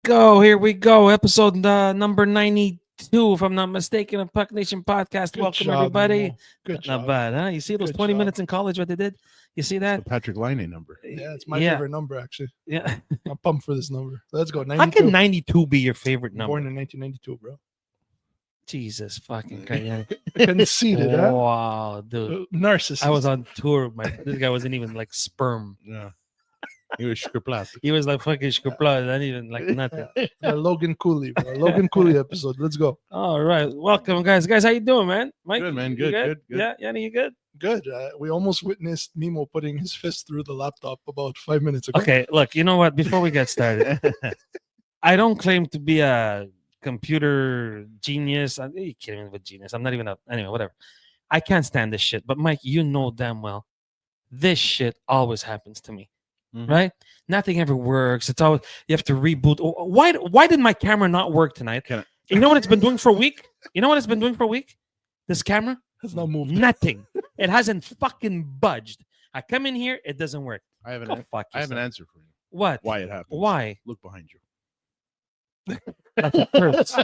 go. Here we go. Episode number 92, if I'm not mistaken, of Puck Nation Podcast. Good Welcome, job, everybody. Nemo. Good Not job. bad, huh? You see those Good 20 job. minutes in college, what they did? You see That's that? the Patrick Laine number. Yeah, it's my Yeah. favorite number, actually. Yeah. I'm pumped for this number. Let's go. How 92. can 92 be your favorite number? Born in 1992, bro. Jesus fucking Christ. Conceited, huh? Wow, dude. Narcissist. I was on tour. This guy wasn't even like sperm. Yeah. He was Shkrplat. He was like fucking Shkrpla, not even like nothing. Logan Cooley, bro. Logan Cooley episode. Let's go. All right. Welcome, guys. Guys, how you doing, man? Mike? Good, man. You Good, good. Yeah, Yanni, you good? Good. We almost witnessed Mimo putting his fist through the laptop about 5 minutes ago. Okay, look, you know what? Before we get started, I don't claim to be a computer genius. Are you kidding me with genius? I'm not even anyway, whatever. I can't stand this shit. But Mike, you know damn well this shit always happens to me. Mhm. Right? Nothing ever works. It's always you have to reboot. Why did my camera not work tonight? You know what it's been doing for a week? You know what it's been doing for a week? This camera Has not moved. nothing. It hasn't fucking budged. I come in here, it doesn't work. I have Go fuck I have an yourself. answer for you. What? Why it happened? Why? Look behind you. That's a curse.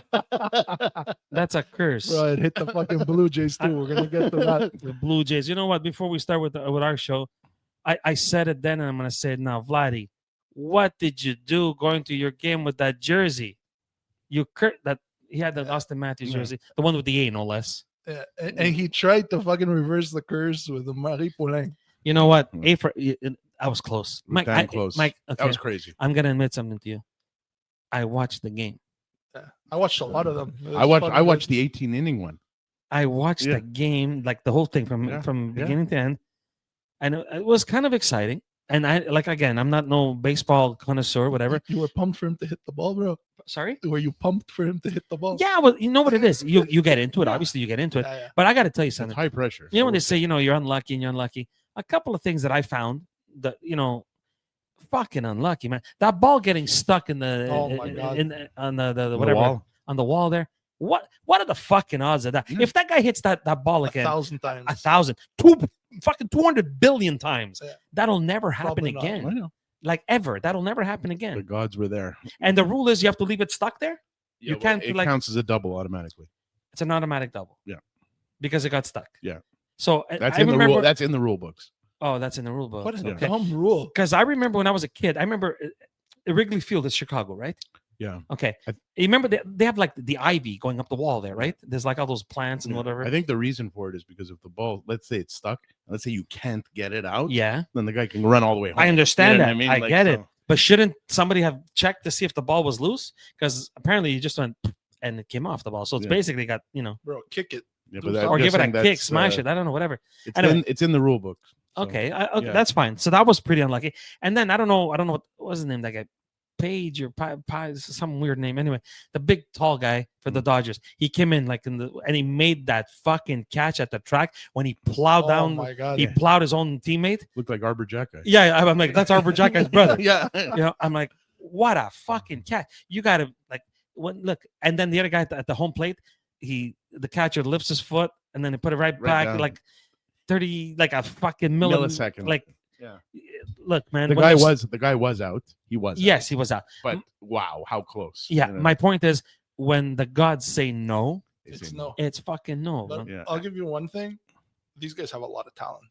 That's a curse. Bro, it hit the fucking Blue Jays too. We're gonna get to that. The Blue Jays. You know what? Before we start with our show, I said it then, and I'm gonna say it now. Vladdy, what did you do going to your game with that jersey? That he had the Austin Matthews Yeah. jersey, the one with the A, no less. Yeah, and he tried to fucking reverse the curse with the Marie Poulain. You know what? Hmm. I was close. It was damn close. Mike, okay, That was crazy. I'm gonna admit something to you. I watched the game. Yeah, I watched a lot of them. It I was watched fun, I watched the 18-inning one. I watched Yeah. the game, like the whole thing from Yeah, yeah. beginning to end, and it was kind of exciting. And again, I'm not no baseball connoisseur, whatever. You were pumped for him to hit the ball, bro. Sorry. Were you pumped for him to hit the ball? Yeah, well, you know what it is. You get into it. Yeah. Obviously, you get into it. Yeah, yeah. But I got to tell you It's something. high pressure. You know when so they say, you're unlucky and you're unlucky. A couple of things that I found that fucking unlucky, man. That ball getting stuck in the Oh my God. on the the whatever wall. on the wall there. What are the fucking odds of that? Yeah. If that guy hits that ball A again, 1,000 times. 1,000, fucking 200 billion times, Yeah. that'll never happen Probably not. again. I know. Like ever, that'll never happen The again. gods were there. And the rule is you have to leave it stuck there. You well, can't, It like- counts as a double automatically. It's an automatic double. Yeah. Because it got stuck. Yeah. So That's I in the remember. rule. That's in the rule books. Oh, that's in the rule book. What a Okay. dumb rule. Because I remember when I was a kid, I remember Wrigley Field is Chicago, right? Yeah. Okay. I- You remember they have like the ivy going up the wall there, right? There's like all those plants and Yeah. whatever. I think the reason for it is because if the ball, let's say it's stuck, let's say you can't get it out, Yeah. then the guy can run all the way home. I understand You know that. what I mean? I Like, get it. so- But shouldn't somebody have checked to see if the ball was loose? Because apparently you just went and it came off the ball. So it's Yeah. basically got, Bro, kick it. Yeah, Or but I'm or just give it a saying kick, that's, smash it. I don't know, whatever. It's, Anyway. it's in the rule book. So, Okay, yeah. that's fine. So that was pretty unlucky. And then I don't know what was his name, that guy, Page or Pie, some weird name. Anyway, the big tall guy for Mm. the Dodgers, he came in and he made that fucking catch at the track when he plowed Oh down. my God. He plowed his own teammate. Looked like Arbor Jack guy. Yeah, I'm like, that's Arbor Jack's brother. Yeah. I'm like, what a fucking catch! You gotta look. And then the other guy at the home plate, the catcher lifts his foot and then they put it right back down. like 30, like a fucking Millisecond. Like, Yeah. look, man. The when guy there's- was out. He was. out. Yes, he was out. But wow, how close. Yeah, You know? my point is when the gods say no, They It's say no. it's fucking no. But man. Yeah. I'll give you one thing. These guys have a lot of talent.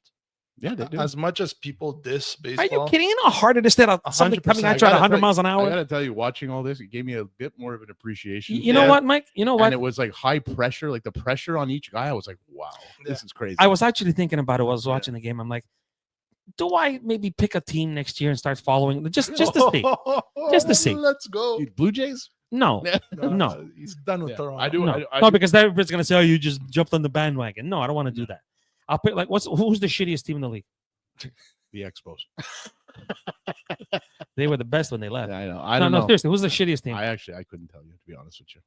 Yeah, they do. As much as people diss Are baseball. you kidding? You know how hard it is to hit something coming 100%. at you at I gotta 100 tell miles an I hour? gotta tell you, watching all this, it gave me a bit more of an appreciation. You know for it. what, Mike? You know what? And it was like high pressure, like the pressure on each guy. I was like, wow, this is crazy. I was actually thinking about it while I was Yeah. watching the game. I'm like, do I maybe pick a team next year and start following just to see? Just to see. Let's go. Dude, Blue Jays? No, No, he's done with Yeah, Toronto. I do. no, I no, do- because everybody's gonna say, "Oh, you just jumped on the bandwagon." No, I don't want to do that. I'll pick who's the shittiest team in the league? the Expos. They were the best when they left. Yeah, I know. I no, don't know. seriously, who's the shittiest team? I couldn't tell you, to be honest with you.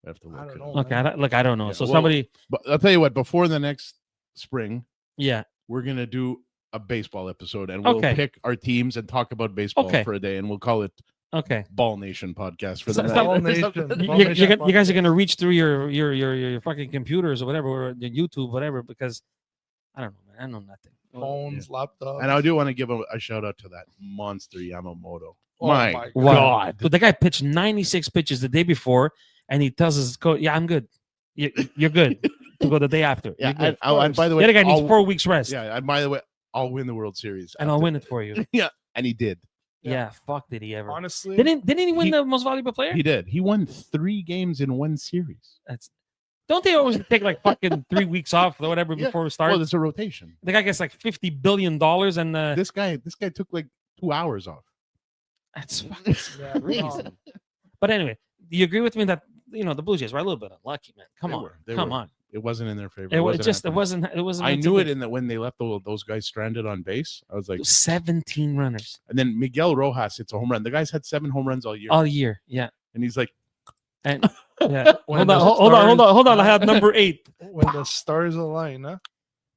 I have to look. I don't it know. up. Okay, I don't know. Yeah, So well- somebody, But I'll tell you what. Before the next spring, yeah, we're gonna do a baseball episode, and we'll Okay. pick our teams and talk about baseball Okay. for a day, and we'll call it okay. Ball Nation podcast for So- the so- night. Ball Nation. You, Ball you, Nation you guys are podcast. gonna reach through your fucking computers or whatever, or your YouTube, whatever, because I don't know, man. I know nothing. Phones, laptops. And I do want to give a shout out to that monster Yamamoto. My Wow. God. So the guy pitched 96 pitches the day before, and he tells his coach, "Yeah, I'm good. You're good to go the day after. Yeah, You're good." and by the The way, other guy needs I'll- 4 weeks rest, Yeah, and by the way, I'll win the World Series, and I'll after- win it for you. Yeah, and he did. Yeah, fuck, did he ever? Honestly, Didn't he win He- the most valuable player? He did. He won 3 games in 1 series. That's don't they always take like fucking 3 weeks off or whatever Yeah. before we start? Well, it's a rotation. The guy gets like $50 billion, and This guy took like 2 hours off. that's fucking yeah, crazy. But anyway, do you agree with me that the Blue Jays were a little bit unlucky, man? Come They on, were. They come were. on. It wasn't in their favor. It wasn't happening. It wasn't. I meant knew to it be. in that when they left those guys stranded on base. I was like, 17 runners and then Miguel Rojas hits a home run. The guy's had 7 home runs all year, all year. Yeah, and he's like, and yeah. When hold on. the I stars- had number 8, when the stars align, huh?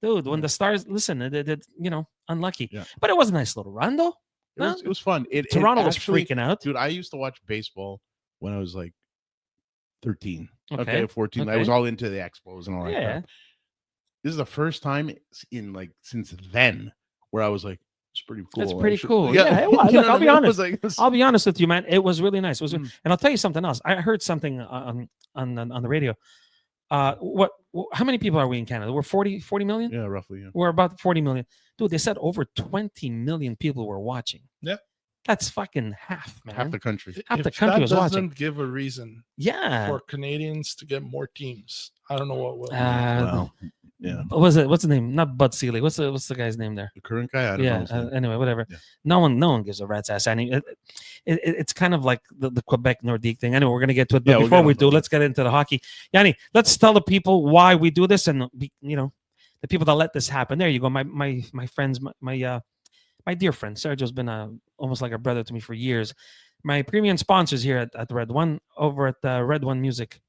dude. When the Stars listen, they unlucky. Yeah. But it was a nice little run though. it was fun. Toronto was actually- freaking out. dude. I used to watch baseball when I was like 13. Okay. Okay, 14. I was all into the Expos and all that. Yeah. crap. This is the first time in like since then where I was like, it's pretty cool. That's I pretty should- cool. Yeah, it was. You Look, know I'll what be I mean? It honest. was like, this- I'll be honest with you, man. It was really nice. Mm. And I'll tell you something else. I heard something on the radio. How many people are we in Canada? We're 40 million. yeah, roughly. Yeah. We're about 40 million. Dude, they said over 20 million people were watching. Yeah. That's fucking half, man. Half the country. Half the If country that was doesn't watching. give a reason Yeah. for Canadians to get more teams, I don't know what will. Wow. Yeah. What's the name? Not Bud Seeley. What's the guy's name there? The current guy, I don't know. Yeah. his name. Anyway, whatever. Yeah. No one gives a rat's ass. It's kind of like the Quebec Nordique thing. Anyway, we're gonna get to it. But Yeah, we'll before get we on do, that. let's get into the hockey. Yanni, let's tell the people why we do this, and the people that let this happen. There you go. My friends, my dear friend Sergio's been almost like a brother to me for years. My premium sponsors here at Red One, over at Red One Music.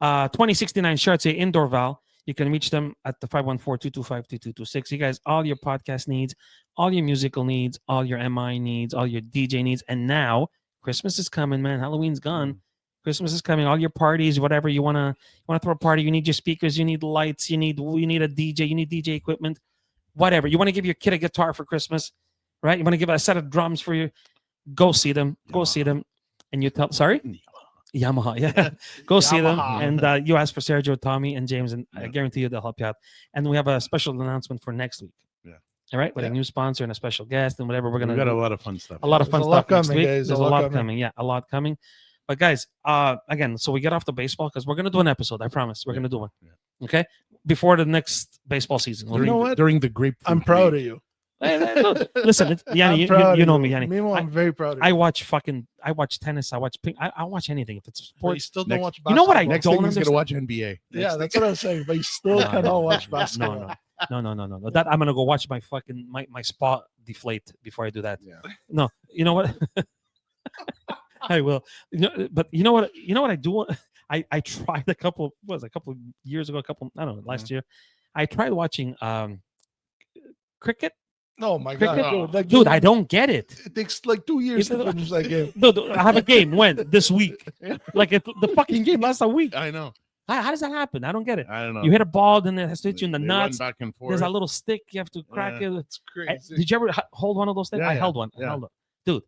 2069 shirts, indoor Val. You can reach them at the 514-225-2226. You guys, all your podcast needs, all your musical needs, all your MI needs, all your DJ needs. And now Christmas is coming, man. Halloween's gone. Christmas is coming. All your parties, whatever you wanna throw a party. You need your speakers. You need lights. You need a DJ. You need DJ equipment. Whatever. You want to give your kid a guitar for Christmas, right? You want to give a set of drums for you. Go see them. Go see them. And you tell. Sorry. Yamaha, yeah. Go see them, Yamaha. and you ask for Sergio, Tommy, and James, and I Yeah. guarantee you they'll help you out. And we have a special announcement for next week. Yeah. All right, with a Yeah. new sponsor and a special guest and whatever we're We gonna got do. a lot of fun stuff. A lot of There's fun a lot stuff next coming, week. guys. There's a lot coming. Yeah, a lot coming. But guys, again, so we get off the baseball because we're gonna do an episode. I promise, we're Yeah. gonna do one. Yeah. Okay, before the next baseball season. You know what? During the grapefruit. I'm proud of you. Look, listen, Yanni, I'm proud you of know me, Yanni. Meanwhile, I'm very proud of you. I watch tennis. I watch ping. I watch anything if it's But you sports. still don't Next- watch You know what I basketball. Next don't thing he's understand. gonna watch NBA. Yeah, Next that's thing- what I'm saying. But you still No, cannot no, watch no, basketball. No. That I'm gonna go watch my fucking my spa deflate before I do that. Yeah. No, you know what? I will. But you know what? You know what I do? I tried a couple years ago. I don't know, last year. I tried watching cricket. Oh my Cricket, god, dude, that Dude, game- I don't get it. It takes like 2 years to finish that game. Dude, I have a game when this week. Like the fucking game last week. I know. How does that happen? I don't get it. I don't know. You hit a ball, then it has to hit you in the They run nuts. back and forth. There's a little stick you have to crack Yeah. it. It's crazy. Did you ever hold one of those things? Yeah, I yeah, held one. yeah. Dude,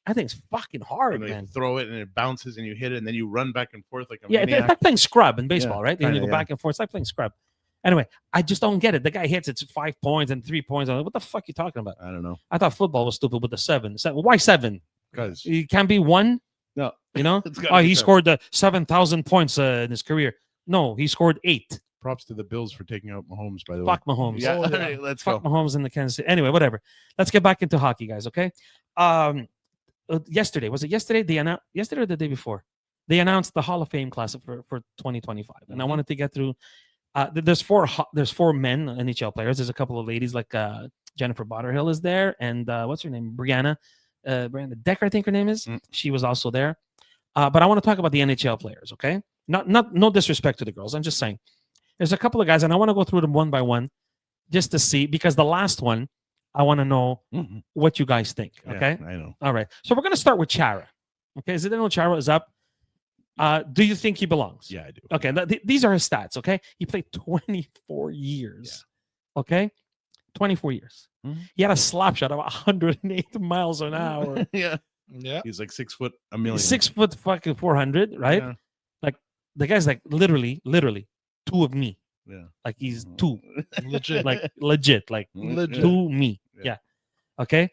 I think it's fucking hard, And they man. throw it and it bounces and you hit it and then you run back and forth like a Yeah, it's maniac. like playing scrub in baseball, right? And you kinda, go back and forth. It's like playing scrub. Anyway, I just don't get it. The guy hits it's 5 points and 3 points. I'm like, what the fuck are you talking about? I don't know. I thought football was stupid with the seven. Why 7? Because It can't be 1. no, You know? it's gotta Oh, be he 7. scored 7,000 points in his career. No, he scored 8. Props to the Bills for taking out Mahomes, by the Fuck Mahomes. way. Yeah, Oh, yeah. all right, let's Fuck go. Mahomes in the Kansas City. Anyway, whatever. Let's get back into hockey, guys. Okay. Yesterday was it yesterday? They announced yesterday or the day before. They announced the Hall of Fame class for 2025, and I Mhm. wanted to get through. There's 4 men NHL players. There's a couple of ladies like Jennifer Botterhill is there, and what's her name? Brianna Decker, I think her name is. Mm. She was also there. But I want to talk about the NHL players. Okay. No disrespect to the girls. I'm just saying. There's a couple of guys, and I want to go through them one by one, just to see because the last one, I want to know Mhm. what you guys think. Yeah, Okay. I know. All right. So we're going to start with Chara. Okay. Zdeno Chara is up. Do you think he belongs? Yeah, I do. Okay. These are his stats. Okay. He played 24 years. Okay. 24 years. Mhm. He had a slap shot of 108 miles an hour. Yeah. Yeah. He's like 6 foot a million. 6 foot fucking 400, right? Yeah. Like the guy's like literally two of me. Yeah. Like he's two, Legit. like legit, like Legit. two me. Yeah. Yeah. Okay.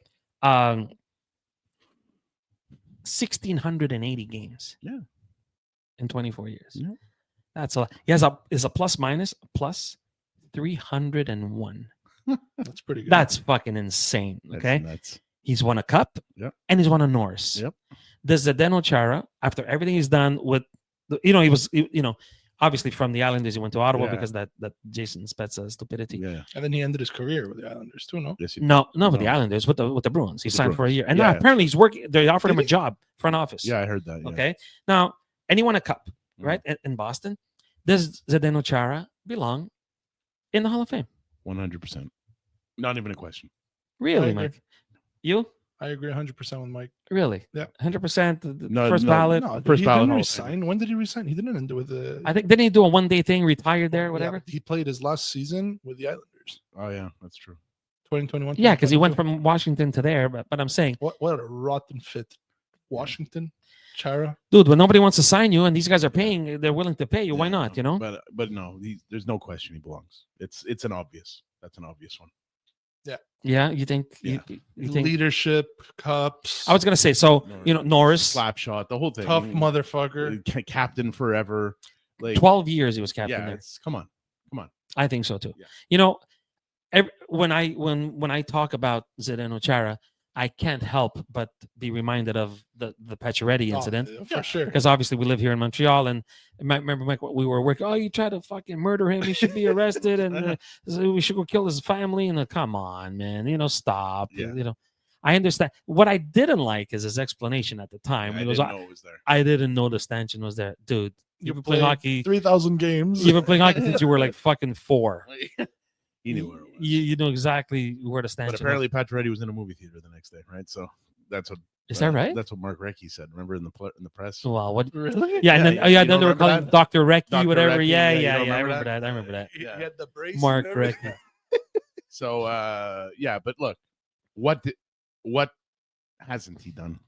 1,680 games. Yeah. In 24 years. Yeah. That's a lot. He has a plus minus plus 301. That's pretty good. That's fucking insane. That's Okay. nuts. He's won a cup. Yep. And he's won a Norris. Yep. The Zdeno Chara, after everything he's done with, he was, obviously from the Islanders, he went to Ottawa Yeah. because that Jason Spezza stupidity. Yeah. And then he ended his career with the Islanders too, no? Yes. No, with the No. Islanders, with the Bruins. He With the signed for a Bruins. year. And Yeah. now apparently he's working. They offered him a Did he? job, front office. Yeah, I heard that. Yeah. Okay. Now, and he won a cup, Mhm. right? In Boston. Does Zdeno Chara belong in the Hall of Fame? 100%. Not even a question. Really, agree. Mike? You? I agree 100% with Mike. Really? Yeah. 100%. No, First no, ballot. No, First he ballot didn't Hall of Famer. resign. When did he resign? He didn't do with the. I think didn't he do a 1 day thing, retired there, Yeah, whatever? but he played his last season with the Islanders. Oh yeah, that's true. 2021. Yeah, because he went 2022. from Washington to there. But I'm saying, What a rotten fit. Washington, Chara. dude, when nobody wants to sign you and these guys are paying, they're willing to pay you. Why not? But no, there's no question he belongs. It's an obvious. That's an obvious one. Yeah, you think? Yeah. You think? Leadership, cups. I was gonna say so. Norris, slap shot, the whole thing. tough motherfucker. Captain forever. Like 12 years he was captain yeah, there. come on. I think so too. Yeah. When I talk about Zdeno Chara, I can't help but be reminded of the Pacioretty incident. Oh, for sure. Because obviously we live here in Montreal, and remember, Mike, we were working. Oh, you tried to fucking murder him. He should be arrested, and so we should go kill his family. And come on, man, stop. Yeah. I understand. What I didn't like is his explanation at the time. I It was, didn't know it was there. I didn't know the stanchion was there, dude. You've been playing played hockey. 3,000 games. You've been playing hockey since you were like fucking 4. He knew where it was. You know exactly where the stanchion. But apparently Pacioretty was in a movie theater the next day, right? So that's what. Is that right? That's what Mark Recchi said. Remember in the press? Wow, what? Really? Yeah, and then Yeah, then you they don't were remember calling that? Dr. Recchi, Dr. whatever. Recchi, Yeah, yeah, you yeah, don't yeah. I remember remember that? that. I remember that. He Yeah. had the brace. Mark and everything. Recchi. So yeah, but look, what hasn't he done?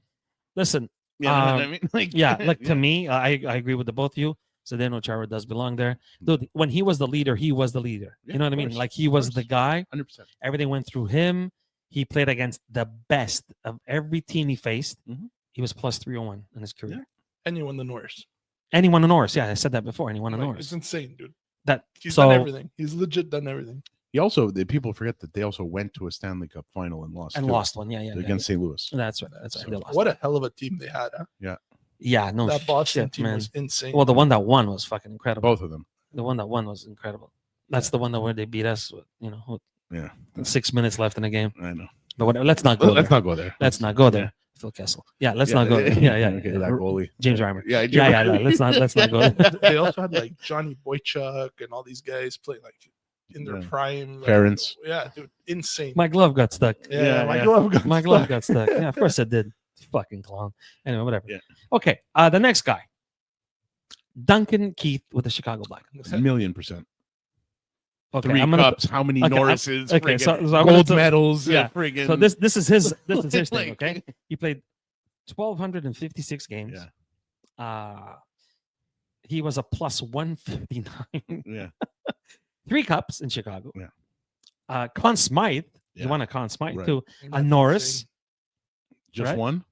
Listen, You know what I mean? Like, yeah, like to me, I agree with the both of you. Zdeno Chara does belong there. Dude, when he was the leader, he was the leader. Yeah, You know what I of mean? course, Like he of was course. the guy. 100%. Everything went through him. He played against the best of every team he faced. Mhm. He was plus 301 in his career. Yeah. And you won the Norris. And he won a Norris. Yeah, I said that before. And he won a Like, Norris. it's insane, dude. That He's so done everything. He's legit done everything. He also, the people forget that they also went to a Stanley Cup final and lost. and too, lost one. Yeah, against St. Louis. That's right. That's right. So They lost. What a hell of a team they had, huh? Yeah, no that Boston shit, team man. was insane. Well, the one that won was fucking incredible. Both of them. The one that won was incredible. That's the one that where they beat us with, with Yeah, 6 minutes left in the game. I know. But whatever. Let's not go Let's there. not go there. Let's not go there. Phil Kessel. Yeah, let's not go there. Yeah. Okay, that goalie. James Reimer. Yeah, Yeah. Let's not go there. They also had like Johnny Boychuk and all these guys playing like in their Yeah. prime. Like, Parents. Yeah, dude, insane. My glove got stuck. yeah, my yeah. glove got My glove stuck. got stuck. Yeah, of course it did. Fucking clown. Anyway, whatever. Yeah. Okay. The next guy. Duncan Keith with the Chicago Blackhawks. 1,000,000%. Okay, 3 I'm gonna cups. How many okay, I'm- Norrises? okay, friggin' so I'm gonna gold tell- medals. yeah. Friggin', So this is his thing. Like- Okay, he played 1,256 games. Yeah. He was a plus 159. Yeah. 3 cups in Chicago. Yeah. Conn Smythe. He Yeah. won a Conn Smythe Right. too. And A that's Norris. insane. Just Right? one.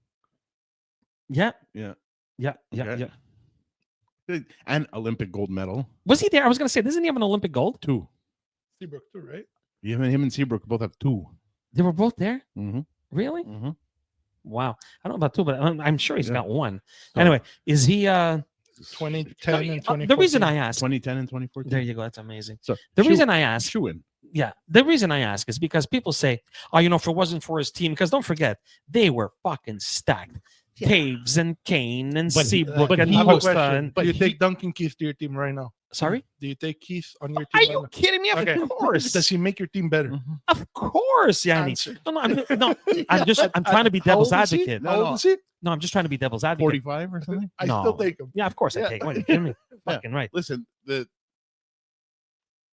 Yeah. Yeah. Yeah. Okay. And Olympic gold medal. Was he there? I was gonna say, doesn't he have an Olympic gold? 2. Seabrook too, right? Him and Seabrook both have 2. They were both there. Mm-hmm. Really? Mm-hmm. Wow. I don't know about 2, but I'm sure he's Yeah. got 1. So, Anyway, is he? 2010 and 2014. The reason I ask. 2010 and 2014. There you go. That's amazing. So The reason I ask, shoe in. yeah, the reason I ask is because people say, oh, if it wasn't for his team, because don't forget, they were fucking stacked. Yeah. Taves and Kane and But- Seabrook but and he I have a was- Hosta question. and- Do you he- take Duncan Keith to your team right now? Sorry? Do you take Keith on your team? Are right you now? kidding me? Okay. Of course. Does he make your team better? Mhm. Of course, Yanni. Answer. No, I'm trying to be How devil's old is he? advocate. How old is he? No, I'm just trying to be devil's advocate. 45 or something. I No. still take him. Yeah, of course I Yeah. take. What are you kidding me? Fucking right. Listen,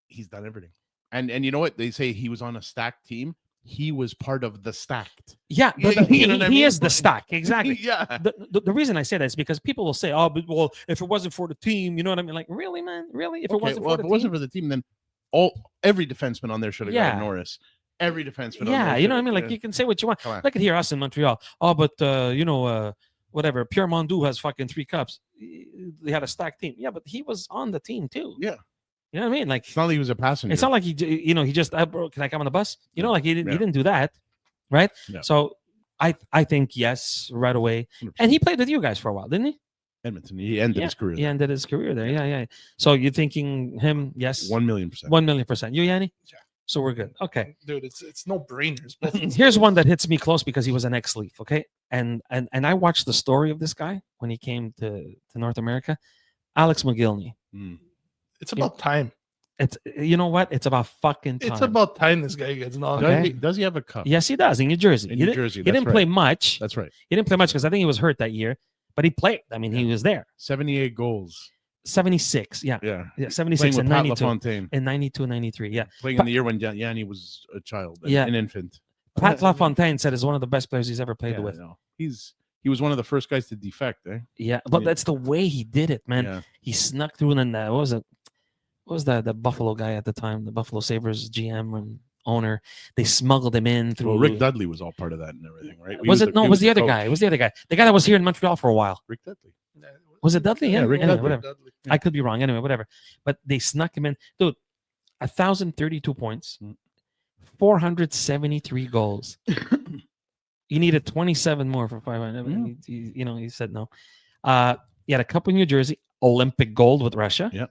he's done everything. And you know what? They say he was on a stacked team. he was part of the stacked. Yeah, You but know what I he mean? is the stack. Exactly. Yeah. The reason I say that is because people will say, "Oh, but well, if it wasn't for the team, you know what I mean?" Like, really, man, really? If it wasn't for if the it team, wasn't for the team, then every defenseman on there should have got Norris. Every defenseman on there. yeah, you know what I mean? Like, you can say what you want. Come on. Look at here, us in Montreal. Oh, but whatever. Pierre Mondoux has fucking 3 cups. They had a stacked team. Yeah, but he was on the team too. Yeah. You know what I mean? Like, It's not like he was a passenger. it's not like he just, bro, can I come on the bus? You know, like he Yeah. didn't do that, right? Yeah. So I think yes, right away. 100%. And he played with you guys for a while, didn't he? Edmonton. He ended his career. He ended his career there. Yeah. So you're thinking him? Yes. 1,000,000%. 1,000,000%. You, Yanni? Yeah. So we're good. Okay. Dude, it's no brainers. Here's one that hits me close because he was an ex-Leaf. Okay, and I watched the story of this guy when he came to North America. Alex McGillney. It's about time. It's, you know what? It's about fucking time. It's about time this guy gets knocked. Okay. Does he have a cup? Yes, he does in New Jersey. In he New Jersey. He didn't play much. That's right. He didn't play much because I think he was hurt that year, but he played. I mean, he was there. 78 goals. 76. Yeah. Yeah. 76 and Pat 92. LaFontaine. In 92, 93. Yeah. Playing in the year when Yanni was a child. Yeah. An infant. Pat LaFontaine said is one of the best players he's ever played with. No. He was one of the first guys to defect, eh? Yeah, but that's the way he did it, man. Yeah. He snuck through, and what was it? What was the Buffalo guy at the time? The Buffalo Sabres GM and owner. They smuggled him in through. Well, Rick Dudley was all part of that and everything, right? Was it? No, it was the other guy. It was the other guy. The guy that was here in Montreal for a while. Rick Dudley. Was it Dudley? Yeah, Rick anyway, Dudley. whatever. I could be wrong. Anyway, whatever. But they snuck him in. Dude, 1,032 points, 473 goals. You needed 27 more for 500. He said no. He had a cup in New Jersey, Olympic gold with Russia. Yeah.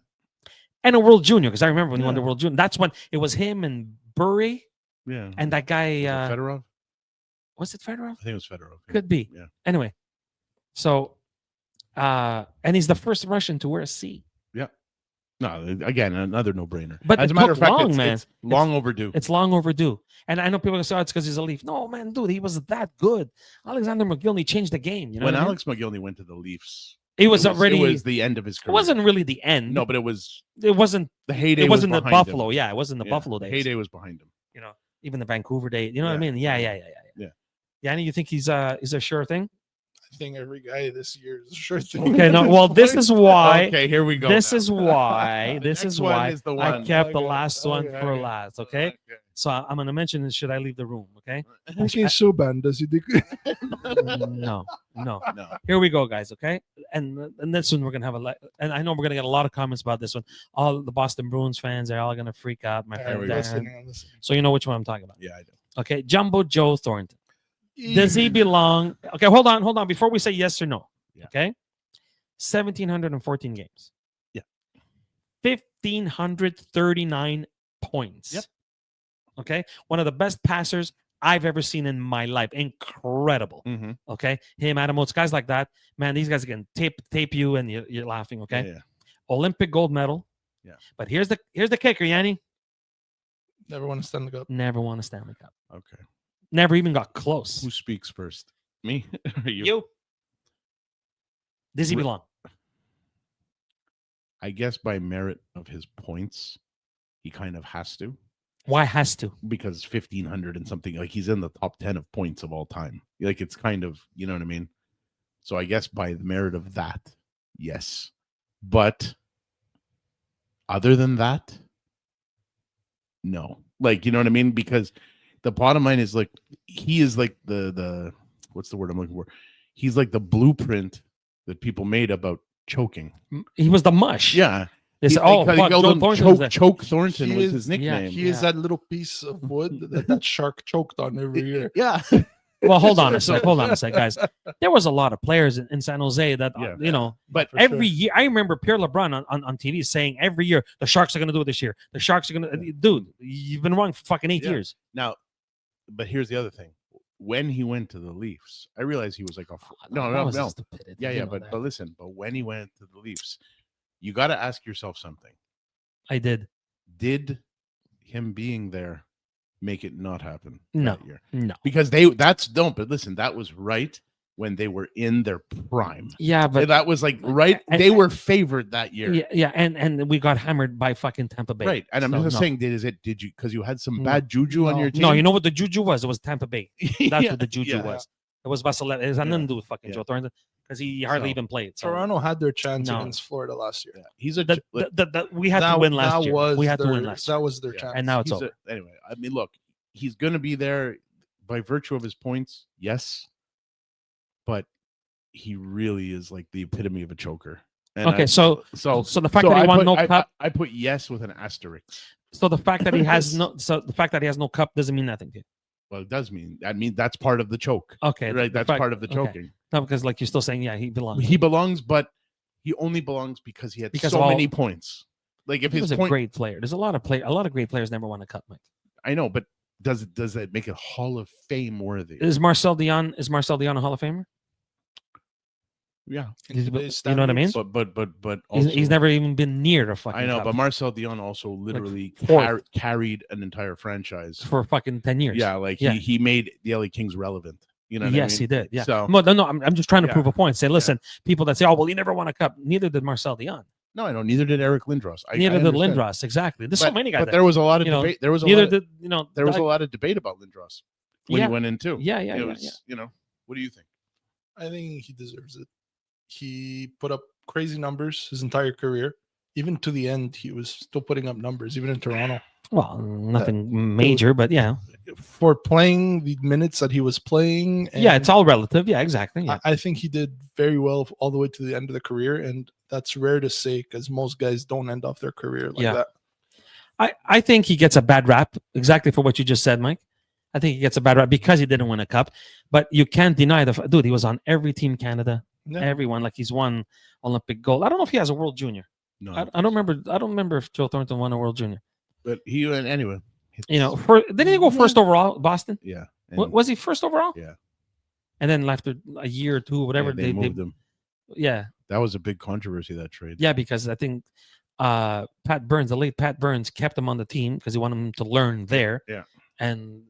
And a World Junior, because I remember when he won the World Junior. That's when it was him and Burry. Yeah. And that guy. Fedorov? Was it Fedorov? I think it was Fedorov. Yeah. Could be. Yeah. Anyway. So, and he's the first Russian to wear a C. Yeah. No, again, another no-brainer. But as it a matter took of fact, long, it's, man. it's long overdue. It's long overdue. And I know people say, oh, it's because he's a Leaf. No, man, dude, he was that good. Alexander McGillney changed the game. You know when what I mean? Alex McGillney went to the Leafs, it was already. It was the end of his career. It wasn't really the end. No, but it was. It wasn't The heyday. It wasn't the behind Buffalo. him. Yeah, it wasn't the Buffalo days. Heyday was behind him. You know, even the Vancouver day. You know what I mean? Yeah. Yanni, you think he's a sure thing? I think every guy this year is a sure thing. Okay, no. Well, this is why. Okay, here we go. This now. is why. This next is one why is the I one. kept the Okay, last one okay, for okay. last. Okay. So I'm gonna mention this. Should I leave the room? Okay. Okay, Subban, does he? No. No. Here we go, guys. Okay, and this one we're gonna have and I know we're gonna get a lot of comments about this one. All the Boston Bruins fans are all gonna freak out, my There we friend. go. Dan. So you know which one I'm talking about. Yeah, I do. Okay, Jumbo Joe Thornton. Does he belong? Okay, hold on. Before we say yes or no, Yeah. okay, 1,714 games. Yeah. 1,539 points. Yep. Okay, one of the best passers I've ever seen in my life. Incredible. Mm-hmm. Okay, him, Adam Oates, guys like that. Man, these guys can tape you, and you're laughing. Okay, Yeah. Olympic gold medal. Yeah. But here's the kicker, Yanni. Never won a Stanley Cup. Never won a Stanley Cup. Okay. Never even got close. Who speaks first? Me or you? You. Does he Re- belong? I guess by merit of his points, he kind of has to, Why has to? because 1,500 and something, like he's in the top 10 of points of all time. Like it's kind of, you know what I mean? So I guess by the merit of that, yes. But other than that, no. Like, you know what I mean? Because the bottom line is like, he is like the what's the word I'm looking for? He's like the blueprint that people made about choking. He was the mush. Yeah. They said, He- oh, because he fuck, called Joe him Thornton was there. Choke Thornton He was is- his nickname. He is that little piece of wood that shark choked on every year. Yeah. Well, hold on a sec. Hold on a sec, guys. There was a lot of players in San Jose that, Yeah. you know, But For every sure. year. I remember Pierre LeBrun on TV saying every year, the Sharks are going to do it this year. The Sharks are going to. Dude, you've been wrong for fucking 8 Yeah. years. now, but here's the other thing. When he went to the Leafs, I realized he was like a no. That was a No. stupidity. Yeah, You yeah, know but that. but listen, but when he went to the Leafs, you got to ask yourself something. I did. Did him being there make it not happen No. that year? No. Because but listen, that was right when they were in their prime. Yeah, but That was like they were favored that year. Yeah, and we got hammered by fucking Tampa Bay. Right. And I'm So, just no. saying, did you because you had some No. bad juju on No. your team? No, you know what the juju was? It was Tampa Bay. That's Yeah, what the juju yeah. was. It was Vasilevsky. It has nothing to do with fucking Yeah. Joe Thornton because he hardly So, even played. So Toronto had their chance No. against Florida last year. Yeah. He's a we had to win last year. We had to win last year. That was their Yeah. chance. And now it's he's over. anyway, I mean, look, he's going to be there by virtue of his points, yes, but he really is like the epitome of a choker. And Okay, so so the fact that he won no cup. I put yes with an asterisk. So the fact that he has no cup doesn't mean nothing to you. Well, it does mean that's part of the choke, Okay, right? That's part of the okay. choking. No, because like you're still saying, yeah, he belongs. He belongs, but he only belongs because he had Because so of all- many points. Like if He his was a point, great player. There's a lot of great players never won a cup, Mike. I know, but does that make it Hall of Fame worthy? Is Marcel Dion a Hall of Famer? Yeah, In today's You know what I mean? standards, but also, He's never even been near a fucking I know, cup but Marcel Dion also literally fourth. carried an entire franchise. for fucking 10 years. Yeah, like Yeah. he made the LA Kings relevant. You know what Yes, I mean? he did. Yeah. So No, I'm just trying to Yeah. prove a point. Say, listen, people that say, oh, well, he never won a cup. Neither did Marcel Dion. no, I know. Neither did Eric Lindros. Neither I did understand. Lindros. Exactly. There's so many guys. But there was a lot of you know, debate. There was a Neither lot. did There was a Doug- lot of debate about Lindros when Yeah. he went in too. Yeah. It was, what do you think? I think he deserves it. He put up crazy numbers his entire career. Even to the end, he was still putting up numbers, even in Toronto. Well, nothing major, but yeah. For playing the minutes that he was playing. Yeah, and it's all relative. Yeah, exactly. Yeah. I think he did very well all the way to the end of the career. And that's rare to say because most guys don't end off their career like Yeah. that. I think he gets a bad rap exactly for what you just said, Mike. I think he gets a bad rap because he didn't win a cup. But you can't deny dude, he was on every team Canada. Yeah. Everyone, like he's won Olympic gold. I don't know if he has a World Junior. No, I don't remember. I don't remember if Joe Thornton won a World Junior. but he went anyway. Didn't he go first overall, Boston? Yeah. Was he first overall? Yeah. And then after a year or two, whatever, they moved him. Yeah, That was a big controversy, that trade. yeah, because I think Pat Burns, the late Pat Burns, kept him on the team because he wanted him to learn there. Yeah. And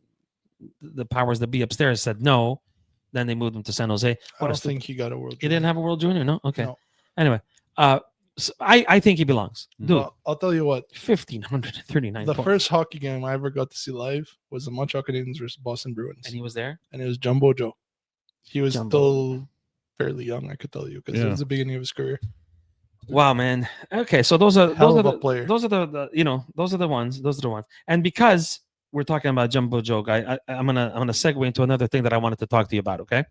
the powers that be upstairs said no. Then they moved him to San Jose. I don't think he got a World He didn't have a World Junior, no? Okay. No. Anyway, so I think he belongs. Dude, Well, I'll tell you what. 1,539 The points. first hockey game I ever got to see live was the Montreal Canadiens versus Boston Bruins. And he was there? And it was Jumbo Joe. He was Jumbo. still fairly young, I could tell you, because it Yeah. was the beginning of his career. Wow, man. Okay, so those are Hell of a the player. those are those are the ones. Those are the ones. And because we're talking about Jumbo Joe guy, I'm gonna segue into another thing that I wanted to talk to you about. Okay,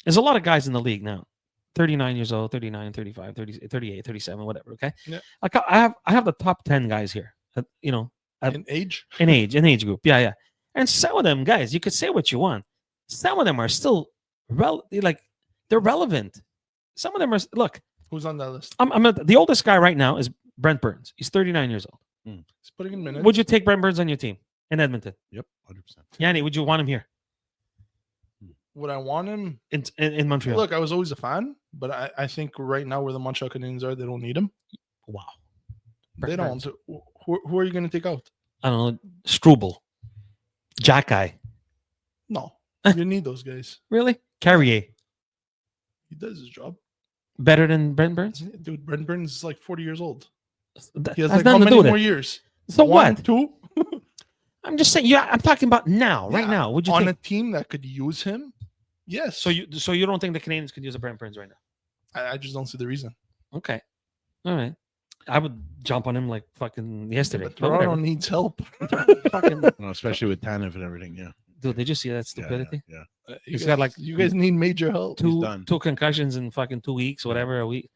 there's a lot of guys in the league now, 39 years old, 39, 35, 30, 38, 37, whatever. Okay, Yeah. Like I have the top 10 guys here. In age? in age group. Yeah. And some of them guys, you could say what you want. Some of them are still they're relevant. Some of them are look. Who's on that list? The oldest guy right now is Brent Burns. He's 39 years old. He's putting in minutes. Would you take Brent Burns on your team in Edmonton? Yep, 100%. Yanni, would you want him here Would I want him? in Montreal? Look, I was always a fan, but I think right now where the Montreal Canadiens are, they don't need him. Wow. They Brent don't. Burns. Who are you going to take out? I don't know. Struble. Jackeye. No. You need those guys. Really? Carrier. He does his job. Better than Brent Burns? Dude, Brent Burns is like 40 years old. That He has has like how nothing to do many with more it. years? So One, what? 2? I'm just saying. Yeah, I'm talking about now, right Yeah, now. Would you on take? a team that could use him? Yes. So you don't think the Canadians could use a Brent Burns right now? I just don't see the reason. Okay. All right. I would jump on him like fucking yesterday. But but Toronto whatever. needs help. Fucking, No, especially with Tanev and everything. Yeah. dude, did you see that Yeah, stupidity? Yeah. He's got, like, you guys need major help. He's done. Two concussions in fucking 2 weeks, whatever, a week.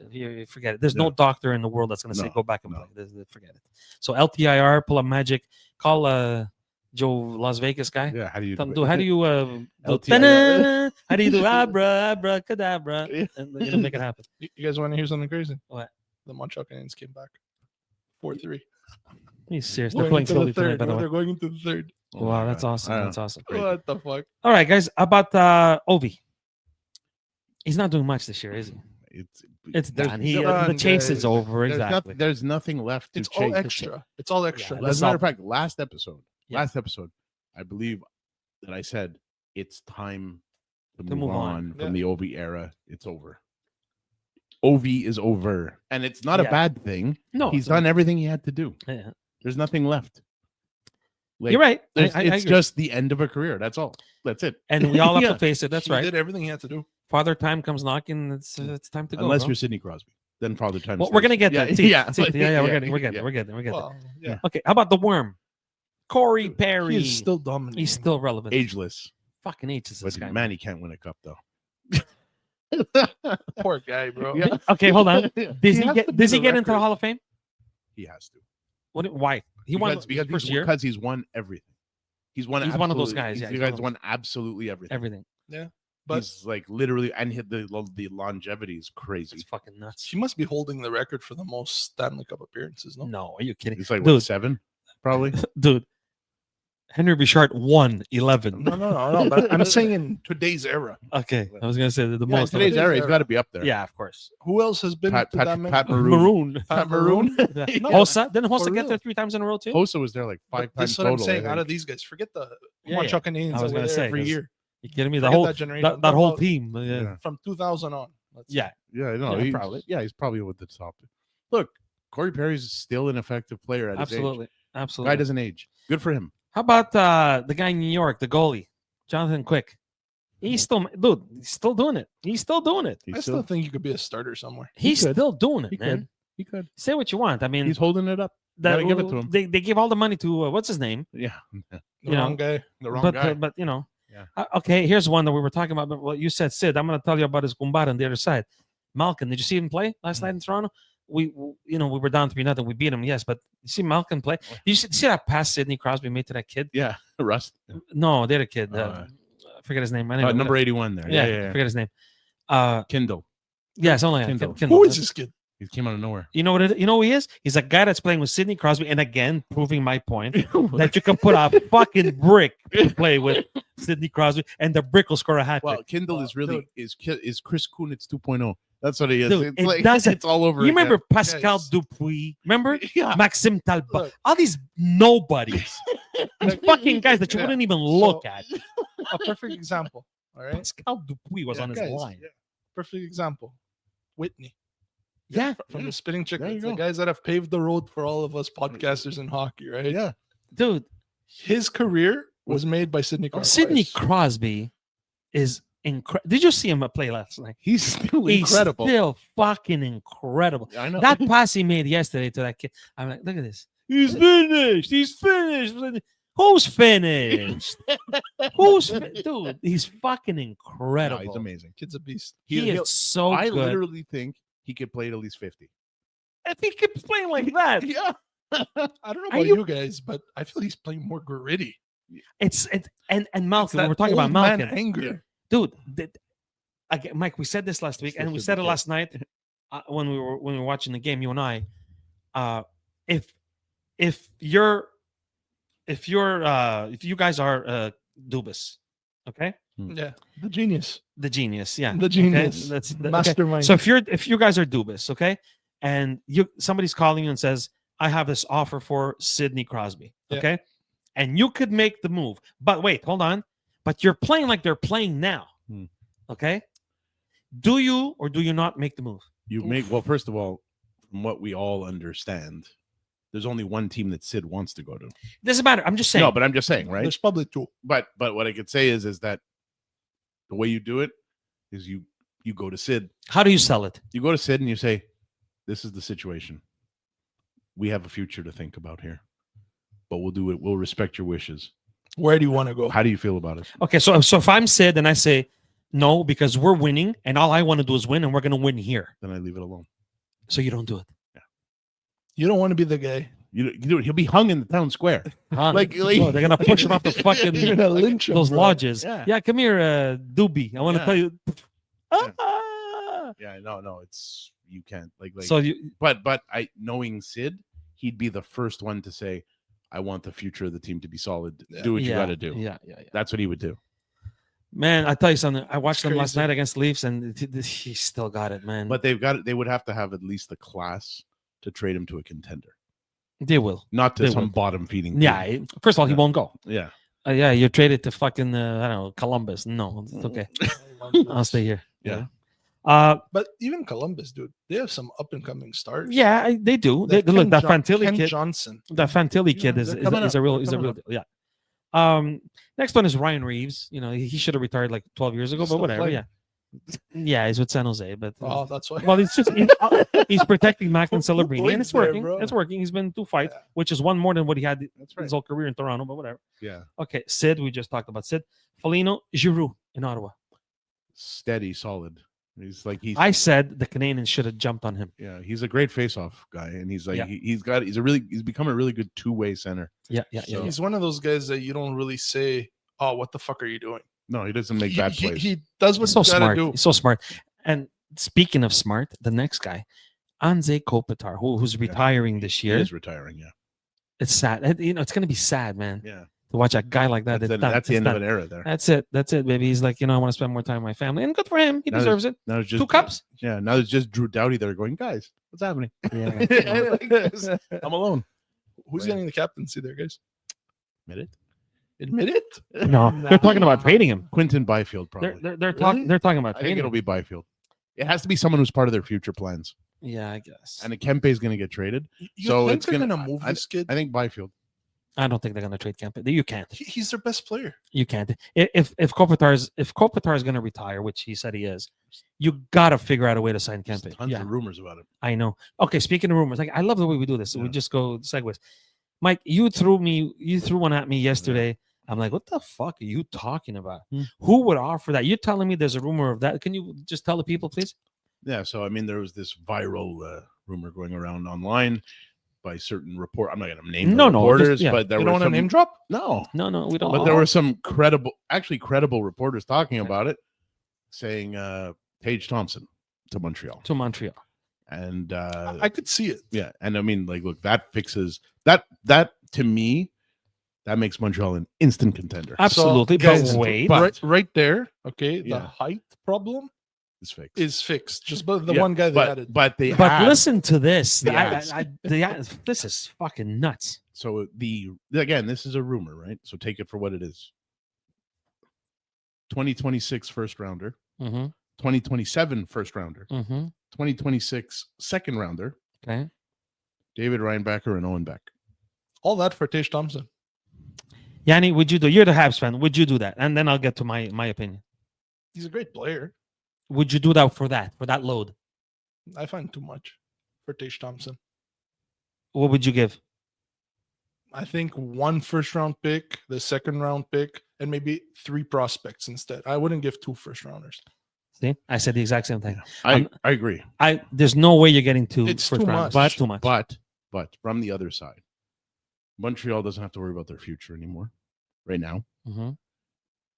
You forget it. There's no Yeah. doctor in the world that's going to say No, go back and no. play. Forget it. So LTIR, pull up magic, call Joe Las Vegas guy. Yeah. How do you Tell him, dude, how do you LTIR. ta-da! How do you do abracadabra Yeah. and make it happen? You guys want to hear something crazy? What? The Montreal Canadiens came back 4-3. He's serious. They're Going playing into slowly the tonight, third. by the way. They're going into the third. Oh my Wow, that's God. awesome. That's awesome. Great. What the fuck? All right, guys. How about Ovi? He's not doing much this year, is he? It's there's- done. done, The chase guys. is over. There's, Exactly. there's nothing left to It's chase. all extra. It's all extra. Yeah, As That's a matter all- of fact, last episode, Yeah. I believe that I said it's time to To move move on. on from Yeah. the Ovi era. It's over. Ovi is over, and it's not a Yeah. bad thing. No, He's done everything he had to do. Yeah. There's nothing left. Like, You're right. It's I agree. just the end of a career. That's all. That's it. And we all have Yeah. to face it. That's He right. did everything he had to do. Father time comes knocking. It's time to go. Unless bro. you're Sidney Crosby, then Father Time. Well, we're gonna get there. See, Yeah, see, but- yeah, we're yeah, getting, we're getting, yeah. we're getting, we're getting. Well, yeah. Okay, how about the worm? Corey Dude, Perry. He is still dominating. He's still relevant. Ageless. Fucking ages. This But guy. man, he can't win a cup though. Poor guy, bro. Yeah. Okay, hold on. Yeah. Does he has to get? be Does he the get into the record. Hall of Fame? He has to. What? Why? He won because his first year. Because he's won everything. He's won. He's one of those absolutely- guys, yeah, He's he's the one guy's of won absolutely everything. Everything. But He's like literally, and hit the longevity is crazy. It's fucking nuts. he must be holding the record for the most Stanley Cup appearances. No, No, are you kidding? It's like Dude. what, 7, probably. Dude, Henry Bouchard won 11. no. But I'm saying in today's era, Okay, I was gonna say the Yeah, most. Today's Today's era, he's era. got to be up there. Yeah, of course. who else has been Pat, to that Pat, many? Pat Maroon. Maroon. Pat Maroon. Yeah. No, Hossa didn't for Hossa get real. there 3 times in a row too? Hossa was there like 5 But this times is what total. I'm saying. I Out think. of these guys, forget the Yeah, Montreal I Canadiens was that were gonna there say, every 'cause year. You kidding me? The Forget whole that generation. that whole About team. Yeah. from 2000 on. Let's say. Yeah. Yeah, no, Yeah, he's probably. he's probably with the top. Look, Corey Perry's still an effective player at his age. Absolutely. Guy Absolutely. doesn't age. Good for him. How about the guy in New York, the goalie, Jonathan Quick? He's still, dude. He's still doing it. He's still doing it. He's I still think you could be a starter somewhere. He's could. still doing it, He man. could. He could. Say what you want. I mean, He's holding it up. that, gotta give it to him. They gave all the money to what's his name? Yeah. The You know, wrong guy. The wrong but guy. but you know, Yeah. okay. Here's one that we were talking about. But what you said, Sid. I'm going to tell you about his Gumbara on the other side. Malkin, did you see him play last night in Toronto? We were down 3-0. We beat him, yes. But you see Malkin play. Did you see that pass Sidney Crosby made to that kid? Yeah. Rust. No, the other kid. Uh, I forget his name. Anyway, number 81 there. Yeah, Yeah. I forget his name. Kindle. Yeah, it's only Kindle. Kindle. Who is this kid? He came out of nowhere. You know what? You know who he is? He's a guy that's playing with Sidney Crosby, and again, proving my point that you can put a fucking brick to play with Sidney Crosby, and the brick will score a hat trick. Well, Kindle Well, is really dude. is Chris Kunitz 2.0. That's what he is. Dude, it's it like doesn't- it's all over. You remember again. Pascal Guys. Dupuis? Remember Yeah. Maxime Talbot? Look. All these nobodies, these fucking guys that you Yeah. wouldn't even look at. A perfect example. All right. Pascal Dupuis was Yeah, on his guys, line. yeah. Perfect example. Whitney. Yeah, From the Spitting There Chicklets, you the go. guys that have paved the road for all of us podcasters in hockey, right? Yeah. dude. His career was made by Sidney Crosby. Sidney Crosby is incredible. Did you see him play last night? He's still He's incredible. still fucking incredible. I know. That pass he made yesterday to that kid, I'm like, look at this. He's finished. He's finished. Who's finished? Dude? He's fucking No, incredible. he's amazing. Kid's a beast. He He'll- is so I good. literally think he could play at least 50. If he keeps playing like that, Yeah. I don't know Are about you- you guys, but I feel he's playing more gritty. it's and It's Malcolm. that We're talking about old man Malcolm, anger. dude. Again, Mike, we said this last week, and we said it last night when we were watching the game. You and I, if you guys are Dubas, okay, Yeah, the genius, the genius, yeah, the okay? genius, That's mastermind. So if you guys are Dubas, okay, and somebody's calling you and says, I have this offer for Sidney Crosby, Yeah. okay, and you could make the move, but wait, hold on, but you're playing like they're playing now, okay. Do you or do you not make the move? You make well, first of all, from what we all understand, there's only one team that Sid wants to go to. Doesn't matter. I'm just saying. No, but I'm just saying, right? There's probably two. But what I could say is that the way you do it is you go to Sid. How do you sell it? You go to Sid and you say, this is the situation. We have a future to think about here. But we'll do it. We'll respect your wishes. Where do you want to go? How do you feel about it? Okay, so if I'm Sid and I say no because we're winning and all I want to do is win and we're going to win here, Then I leave it alone. so you don't do it. You don't want to be the guy. You do it. He'll be hung in the town square. Huh? Like- Oh, they're gonna push him off the fucking You're gonna lynch him, those bro. lodges. Yeah. Yeah, come here, Doobie. I want to Yeah. tell you. Yeah. Ah! Yeah, no, it's you can't like. So you, But I knowing Sid, he'd be the first one to say, I want the future of the team to be solid. Yeah. Do what you yeah, got to do. Yeah. That's what he would do. Man, I tell you something. I watched It's them last crazy. night against the Leafs, and he still got it, man. But they would have to have at least the class to trade him to a contender, they will. not to They some will. bottom feeding. Yeah. First of all, he Yeah. won't go. Yeah. Yeah, you're traded to fucking I don't know, Columbus. No, it's okay. I'll stay here. Yeah. But even Columbus, dude, they have some up and coming stars. Yeah, they do. They, That look, that Ken Fantilli kid. Johnson. That Fantilli Yeah, kid they're coming is a up. real They're is a coming real up. deal. Yeah. Next one is Ryan Reeves. You know, he should have retired like 12 years ago, He's but still whatever. playing. Yeah. Yeah, he's with San Jose, but Oh, that's why. well, it's just he's protecting Mac and Who Celebrini, and plays it's there, working. bro? It's working. He's been 2 fights, Yeah. which is one more than what he had That's his whole career in Toronto, but whatever. Yeah. Okay, Sid, we just talked about Sid. Foligno, Giroux in Ottawa. Steady, solid. He's I said the Canadiens should have jumped on him. yeah, he's a great face-off guy, and he's like Yeah. he's become a really good two-way center. Yeah. So- He's one of those guys that you don't really say, "Oh, what the fuck are you doing?" No, he doesn't make bad plays. He does what He's so he's got to smart. do. He's so smart. And speaking of smart, the next guy, Anze Kopitar, who's retiring this He year. is retiring. Yeah, It's sad. You know, it's gonna be sad, man, yeah. to watch a guy like that. That's, It's done. that's the It's end done. of an era there. That's it. That's it, baby. He's like, you know, I want to spend more time with my family, and good for him. He Now deserves it. Now it's just 2 cups. Yeah, now it's just Drew Doughty there going, guys, what's happening? Yeah. Like this. I'm alone. Who's Right. getting the captaincy there, guys? Admit it. Admit it. No, they're talking about trading him. Quentin Byfield, probably. They're talking. Really? They're talking about I think trading it'll him. be Byfield. It has to be someone who's part of their future plans. Yeah, I guess. And Kempe is going to get traded. You So think it's they're gonna- gonna move I- this kid? I think Byfield. I don't think they're gonna trade Kempe. You can't. He's their best player. You can't. If Kopitar is gonna retire, which he said he is, you gotta figure out a way to sign There's Kempe. tons Yeah, of rumors about it. I know. Okay, speaking of rumors, like I love the way we do this. We Yeah. just go segues. Mike, you threw one at me yesterday. I'm like, what the fuck are you talking about? Hmm. Who would offer that? You're telling me there's a rumor of that. Can you just tell the people, please? Yeah, so I mean, there was this viral rumor going around online by certain report. I'm not going to name the No, reporters, just- yeah. but there You were don't want to some name drop? no, No, we don't. but there were some credible reporters talking Okay. about it, saying Tage Thompson to Montreal, to Montreal. and I could see it. yeah, and I mean, like, look, that fixes that to me. That makes Montreal an instant contender. Absolutely, guys, but wait. but- right there. Okay, the Yeah. height problem It's fixed. is fixed. Just but the Yeah, one guy they but, added. but they But had- listen to this. the ads. This is fucking nuts. So again, this is a rumor, right? So take it for what it is. 2026 first rounder, Mm-hmm. 2027 first rounder, Mm-hmm. 2026 second rounder, Okay. David Reinbacher and Owen Beck. All that for Tage Thompson. Yanni, would you do? You're the Habs fan. Would you do that? And then I'll get to my opinion. He's a great player. Would you do that for that load? I find too much for Tage Thompson. What would you give? I think 1 first round pick, the second round pick, and maybe 3 prospects instead. I wouldn't give 2 first rounders. See, I said the exact same thing. I agree. There's no way you're getting 2 It's first too rounders. much. It's too much. But from the other side, Montreal doesn't have to worry about their future anymore. Right now, Mm-hmm.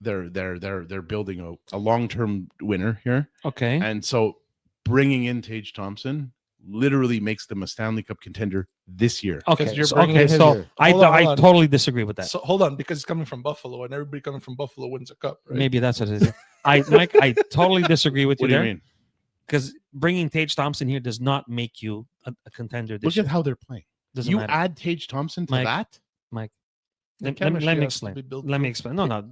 they're building a long-term winner here, Okay. and so bringing in Tage Thompson literally makes them a Stanley Cup contender this year. Okay. you're So, bringing okay. his So year. I Hold on, hold I on. totally disagree with that. So hold on, because he's coming from Buffalo, and everybody coming from Buffalo wins a cup, right? Maybe that's what it is. Mike, I totally disagree with you What do you there. mean? Because bringing Tage Thompson here does not make you a contender this Look year. at how they're playing. Doesn't You matter. add Tage Thompson to Mike, that. Mike, The let me chemistry has to explain. be built Let me too. explain. No.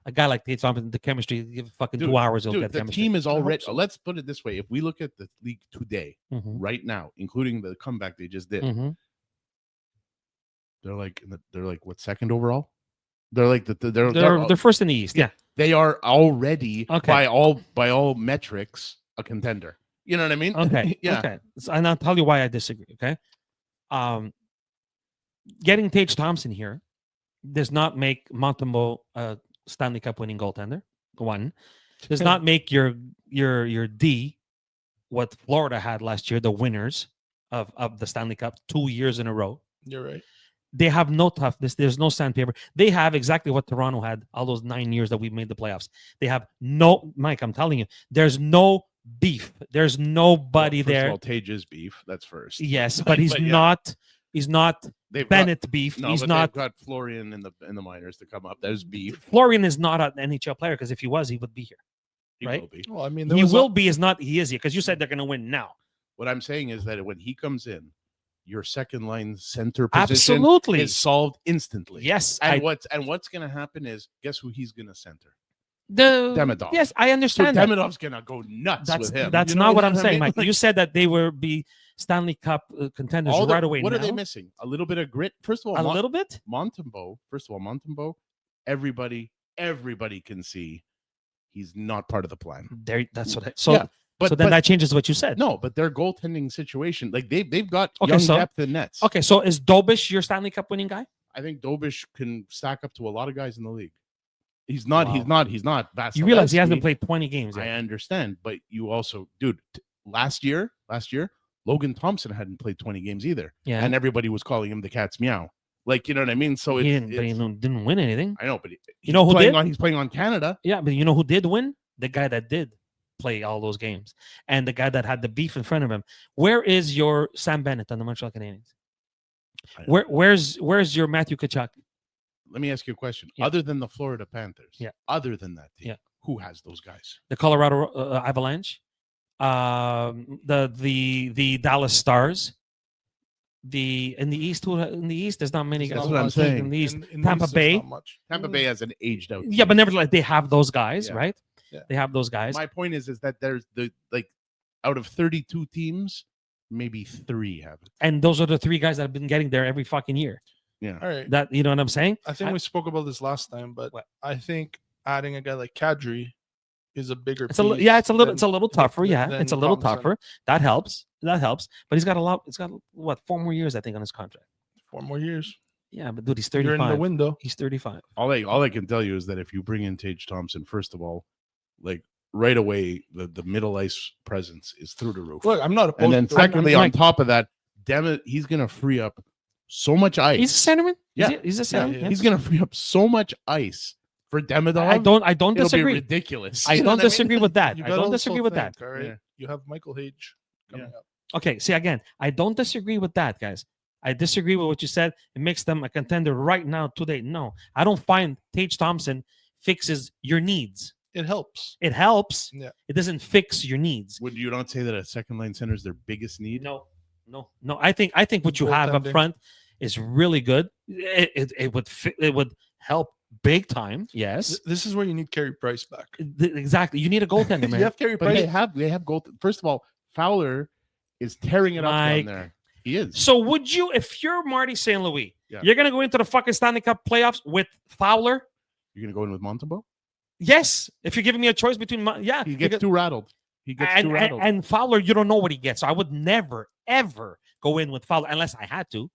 A guy like Tage Thompson, the chemistry, give fucking Dude, 2 hours, he'll Dude, get the chemistry. team is hope already. so. Let's put it this way: if we look at the league today, Mhm, right now, including the comeback they just did, mhm. they're like what, second overall? They're like They're first in the East. Yeah. they are already Okay. by all metrics a contender. You know what I mean? Okay. Yeah. Okay. So, and I'll tell you why I disagree. Okay. Getting Tage Thompson here does not make Montembeault a Stanley Cup winning goaltender. One does not make your D what Florida had last year, the winners of the Stanley Cup 2 years in a row. You're right. They have no toughness. There's no sandpaper. They have exactly what Toronto had all those 9 years that we made the playoffs. They have no, Mike, I'm telling you, there's no beef. There's nobody Well, first there. of all, Tage is beef. That's first. Yes, but he's But yeah. not. He's not They've Bennett beef. Got, no, He's but not. they've got Florian in the minors to come up. There's beef. Florian is not an NHL player because if he was, he would be here. He Right? will be. Well, I mean, He will be. Is not. He is here because you said they're going to win now. What I'm saying is that when he comes in, your second line center position Absolutely. is solved instantly. Yes. And what's going to happen is, guess who he's going to center? Demidov. Yes, I So understand that. Demidov's going to go nuts with him. That's You know not what I I'm saying, mean? Mike. Like, You said that they will be Stanley Cup contenders right away. What now. are they missing? A little bit of grit. First of all, A little bit. Montembeault. First of all, Montembeault. Everybody can see he's not part of the plan. That's what. But then that changes what you said. No, but their goaltending situation, like they've got Okay, young depth in nets. Okay, so is Dobish your Stanley Cup winning guy? I think Dobish can stack up to a lot of guys in the league. He's not. Wow. He's not. Vasilevsky. You realize he hasn't played 20 games yet. I understand, but you also, dude. Last year, Logan Thompson hadn't played 20 games either, Yeah, and everybody was calling him the cat's meow. Like, you know what I mean? So he didn't win anything. I know, but you know who did? He's playing on Canada. Yeah, but you know who did win? The guy that did play all those games, and the guy that had the beef in front of him. Where is your Sam Bennett on the Montreal Canadiens? Where's your Matthew Tkachuk? Let me ask you a question. Yeah. Other than the Florida Panthers, Yeah. Other than that team, Yeah. Who has those guys? The Colorado Avalanche, the Dallas Stars. In the East, there's not many guys. That's what I'm saying. In the East, In Tampa East, Bay. there's not much. Tampa Bay has an aged out. Yeah, but nevertheless, they have those guys, Yeah. right? Yeah. They have those guys. My point is that there's out of 32 teams, maybe 3 have it. And those are the 3 guys that have been getting there every fucking year. Yeah. All right. That, you know what I'm saying? I think we spoke about this last time, but What? I think adding a guy like Kadri is a bigger. It's a little tougher. Yeah, it's a little tougher. That helps. But he's got 4 more years, I think, on his contract. 4 more years. Yeah, but dude, he's You're 35. in the window. He's 35. All I can tell you is that if you bring in Tage Thompson, first of all, like right away, the middle ice presence is through the roof. Look, I'm not opposed. And then to secondly, I'm on top of that, damn it, he's gonna free up so much ice. He's a centerman. Yeah. He's a centerman. yeah. He's gonna free up so much ice for Demidov. I don't It'll disagree. be ridiculous. I You know don't what mean? disagree with that. You I gotta don't also disagree with that. think, All right, Yeah. you have Michael Hage coming up. Okay, see again, I don't disagree with that, guys. I disagree with what you said. It makes them a contender right now, today. No, I don't find Tage Thompson fixes your needs. It helps. It helps. Yeah. It doesn't fix your needs. Would you not say that a second line center is their biggest need? No. I think what you have up Goaltending. front is really good. It would help big time. Yes, This is where you need Carey Price back. exactly. You need a goaltender, man. You have Carey But Price. they have goal. First of all, Fowler is tearing it up Mike. down there. He is. So would you, if you're Marty St. Louis, Yeah. you're gonna go into the fucking Stanley Cup playoffs with Fowler? You're gonna go in with Montembeault? Yes. If you're giving me a choice between, He gets too rattled. and Fowler, you don't know what he gets. So I would never ever go in with Fowler unless I had to.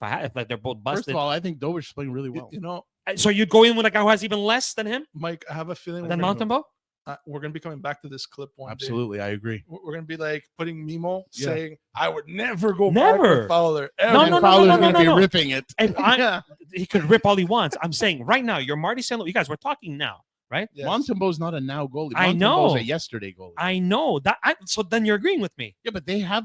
If like they're both First busted. of all, I think Dovish is playing really well. You know, So you'd go in with a guy who has even less than him, Mike, I have a feeling than we're gonna, Montembeault? we're going to be coming back to this clip one day. Absolutely, I agree. We're going to be like putting Mimo Yeah. saying, "I would never go back Never. with Fowler." No, ever." no, Fowler's no, gonna no, be no. ripping it. If I- Yeah. He could rip all he wants. I'm saying right now, you're Marty St. Louis. You guys, we're talking now, right? Yes. Montembeault's not a now goalie. I know. Montembeaul's a yesterday goalie. I know that. So then you're agreeing with me. Yeah, but they have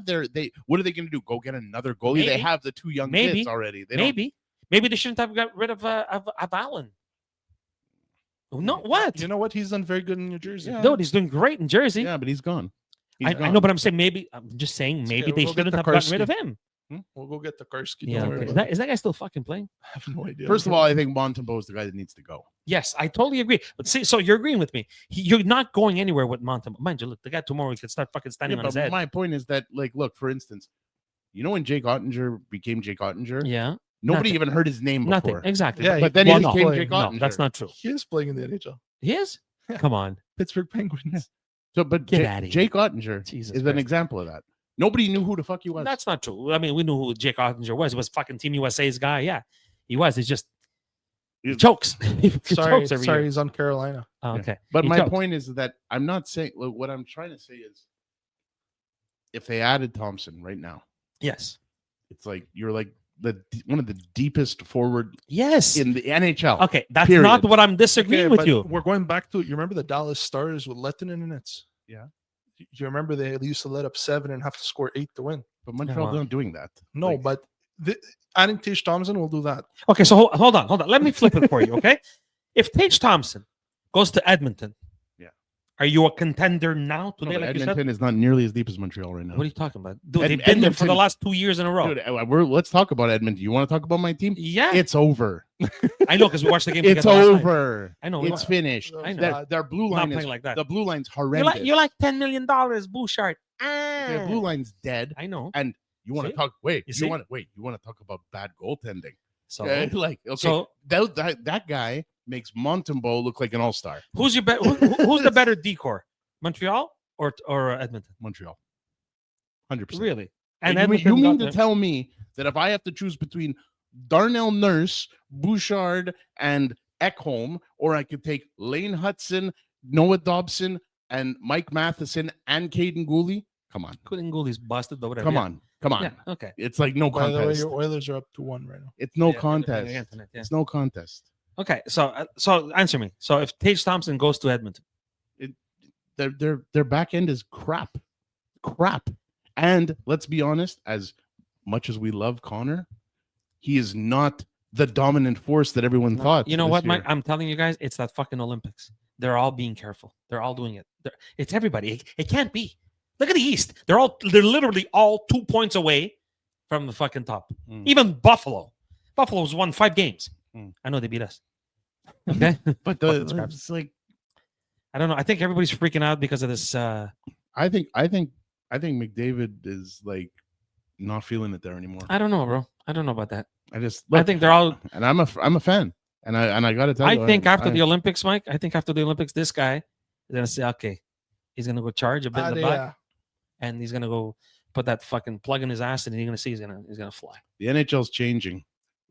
what are they going to do? Go get another goalie? They Maybe. have the 2 young Maybe. kids already. They don't- Maybe they shouldn't have got rid of Allen. No, what? You know what? He's done very good in New Jersey. Yeah. Dude, he's doing great in Jersey. Yeah, but he's gone. I know, but I'm saying maybe. I'm just saying It's maybe okay, they we'll get shouldn't have gotten rid of Tokarski. him. We'll go get Tokarski. Yeah, Don't worry okay. about it. Is that guy still fucking playing? I have no idea. First of all, I think Montembeault is the guy that needs to go. Yes, I totally agree. But see, so you're agreeing with me. You're not going anywhere with Montembeault. Mind you, look, the guy tomorrow he could start fucking standing Yeah, on his but head. my point is that, like, look, for instance, you know when Jake Ottinger became Jake Ottinger? Yeah, Nobody nothing. even heard his name nothing. before. Exactly. Yeah, But then Well, he no, became playing. Jake no, Ottinger. that's not true. he is playing in the NHL. He is. Yeah. Come on. Pittsburgh Penguins. So, but Get outta here. Jake Ottinger Jesus is Christ. an example of that. Nobody knew who the fuck he was. That's not true. I mean, we knew who Jake Ottinger was. He was fucking Team USA's guy. Yeah, he was. He's just he chokes. He Sorry, chokes every sorry, year. he's on Carolina. Oh, Yeah. okay. But He my chokes. point is that I'm not saying, look, what I'm trying to say is if they added Thompson right now, Yes. it's like you're like one of the deepest forward Yes. in the NHL. Okay, that's Period. not what I'm disagreeing Okay, with but you. We're going back to, you remember the Dallas Stars with Lettinen in nets? Yeah. You remember they used to let up 7 and have to score 8 to win? But Montreal's Wow. not doing that. No, Like- but adding Tage Thompson will do that. Okay, so hold on. Let me flip it for you, okay? If Tage Thompson goes to Edmonton, Yeah. Are you a contender now No, today? but Like you said, Edmonton is not nearly as deep as Montreal right now. what are you talking about? Dude, Ed- they've been there for the Edmonton- last 2 years in a row. Dude, let's talk about Edmonton. You want to talk about my team? Yeah, It's over. I know because we watched the game. It's together last night. over. I know. It's finished. Oh, I know. Their blue I'm not line playing is like that. the blue line's You're horrendous. like $10 million, Bouchard. Their blue line's dead. I know. And you want to See? talk? Wait, You you, see? want to wait? You want to talk about bad goaltending? So, Like, okay, so that guy makes Montembeau look like an all-star. who's your who's the better decor, Montreal or Edmonton? Montreal, 100%. Really? And And you Edmonton mean got to tell me that if I have to choose between Darnell Nurse, Bouchard, and Ekholm, or I could take Lane Hudson, Noah Dobson, and Mike Matheson and Caden Gooley? Come on. Couldn't goalie's busted, but whatever. Come yeah. on. Come on. Yeah. Okay. It's like no By the way, contest. your Oilers are up to 1 right now. It's no Yeah, contest. yeah, yeah. It's no contest. Okay. So answer me. So if Tage Thompson goes to Edmonton, Their back end is crap. Crap. And let's be honest, as much as we love Connor, he is not the dominant force that everyone thought. you know this what, year. Mike? I'm telling you guys, it's that fucking Olympics. They're all being careful. They're all doing it. It's everybody. It can't be. Look at the East. They're literally all 2 points away from the fucking top. Mm. Even Buffalo. Buffalo's won 5 games. Mm. I know they beat us. Okay. But Fucking scraps. it's like I don't know. I think everybody's freaking out because of this. I think McDavid is like not feeling it there anymore. I don't know, bro. I don't know about that. I think they're all. and I'm a fan. And I gotta tell you, I think after the Olympics, Mike. I think after the Olympics, this guy is gonna say, okay, he's gonna go charge a bit in the butt, Yeah. and he's gonna go put that fucking plug in his ass, and you're gonna see he's gonna fly. the NHL's changing.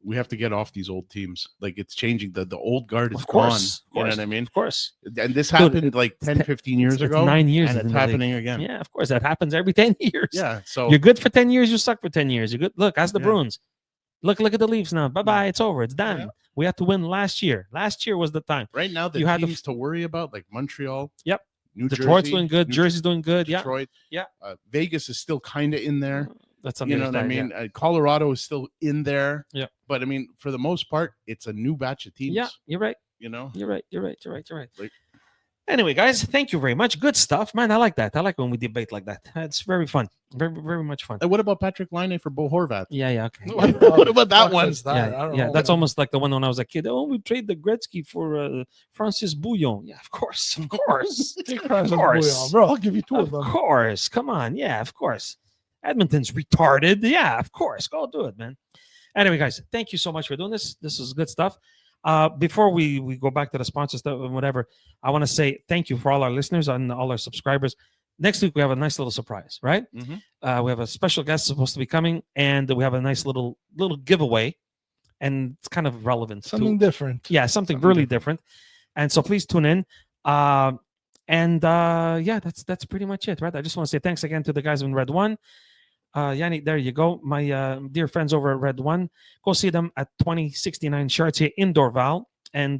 We have to get off these old teams. Like it's changing. The old guard is Of course, gone. You know what I mean? Of course. And this Dude, happened like 10, 15 years It's ago. 9 years, and in it's the league. happening again. Yeah, of course. That happens every 10 years. Yeah. So You're good for 10 years. You suck for 10 years. You're good. Look, ask the Yeah. Bruins. Look at the Leafs now. Bye bye. It's over. It's done. Yeah. We had to win last year. Last year was the time. right now, the You had to teams to worry about, like Montreal. Yep. New Detroit's Jersey, doing good. New Jersey's doing good. Yeah. Detroit. Yeah. Vegas is still kind of in there. That's on You the know other what I side, mean? Colorado is still in there. Yeah. But I mean, for the most part, it's a new batch of teams. Yeah, you're right. You know? You're right. Like- Anyway, guys, thank you very much. Good stuff, man. I like that. I like when we debate like that. It's very fun. Very, very much fun. And what about Patrick Laine for Bo Horvat? Yeah, okay. What about that Fuck one? is that? I don't Yeah, know. that's almost like the one when I was a kid. Oh, we trade the Gretzky for Francis Bouillon. Yeah, of course, of course, Take Francis course. Bouillon, bro. I'll give you 2 of of them. course. Come on, yeah, of course. Edmonton's retarded. Yeah, of course. Go do it, man. Anyway, guys, thank you so much for doing this. This is good stuff. Before we go back to the sponsor stuff and whatever, I want to say thank you for all our listeners and all our subscribers. Next week we have a nice little surprise, right? Mhm. We have a special guest supposed to be coming, and we have a nice little giveaway, and it's kind of relevant. Something different. Yeah, something really different. And so please tune in. Yeah, that's pretty much it, right? I just want to say thanks again to the guys in Red One. Yanni, there you go. My dear friends over at Red One. Go see them at 2069 Chartier in Dorval. And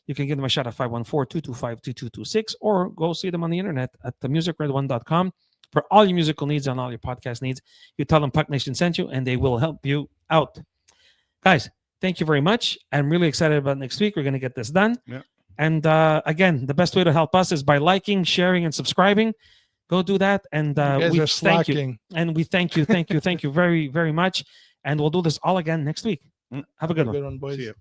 you can give them a shout at 514-225-2226, or go see them on the internet at themusicred1.com for all your musical needs and all your podcast needs. You tell them Puck Nation sent you, and they will help you out. Guys, thank you very much. I'm really excited about next week. We're going to get this done. Yeah. And again, the best way to help us is by liking, sharing, and subscribing. Go do that. And You guys we are thank you. slacking. And we thank you very, very much. And we'll do this all again next week. Have a good Have a one. good one, boys. See ya.